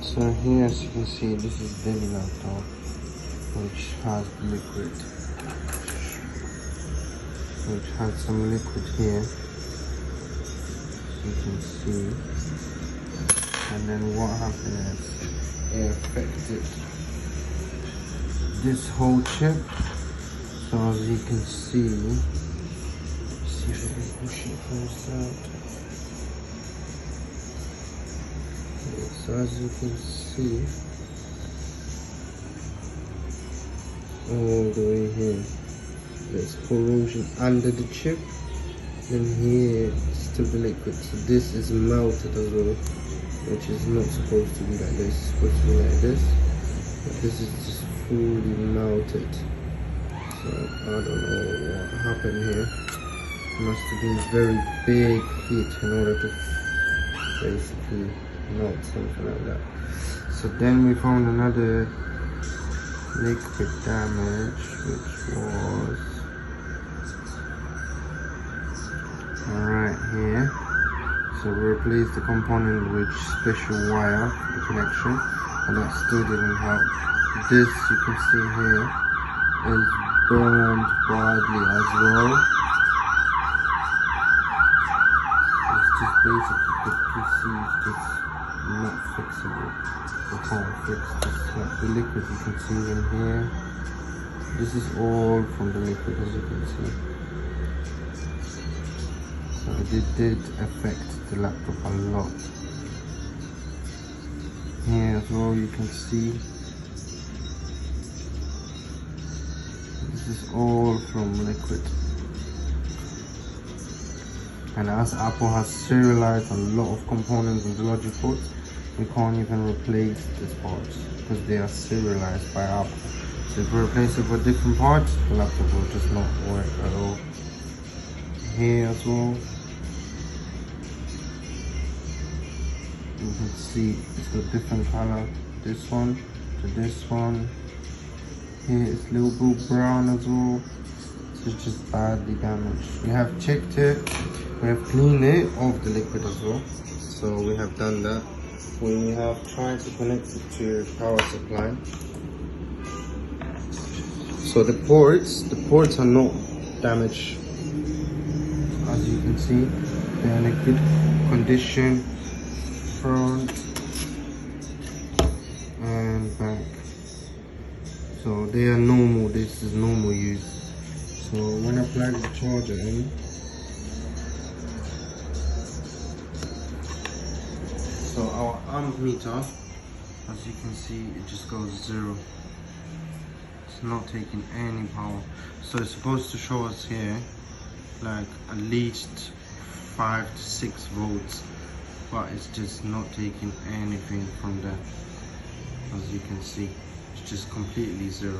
So here, as you can see, this is the laptop, which has liquid, which has some liquid here, you can see. And then what happened is it affected this whole chip. So as you can see if I can push it first out. So as you can see, all the way here, there's corrosion under the chip. Then here, still the liquid. So this is melted as well, which is not supposed to be like this. It's supposed to be like this. But this is just fully melted. So I don't know what happened here. It must have been very big heat in order to basically melt something like that. So then we found another liquid damage, which was right here. So we replaced the component with special wire for the connection, and that still didn't help. This, you can see here, is burned badly as well. It's just basically the PC is just not fixable. We can't fix this. Like the liquid you can see in here. This is all from the liquid, as you can see. So it did affect the laptop a lot. Here as well, you can see. This is all from liquid. And as Apple has serialized a lot of components in the logic ports, we can't even replace these parts because they are serialized by Apple. So if we replace it with different parts, the laptop will just not work at all. Here as well, you can see it's got different color. This one to this one. Here it's a little bit brown as well. It's just badly damaged. We have checked it. We have cleaned it of the liquid as well. So we have done that. We have tried to connect it to power supply. So the ports are not damaged. As you can see, they're in a good condition. Front and back. So they are normal. This is normal use. So when I plug the charger in, so our amp meter, as you can see, it just goes 0. It's not taking any power. So it's supposed to show us here like at least 5 to 6 volts, but it's just not taking anything from there. As you can see, it's just completely 0.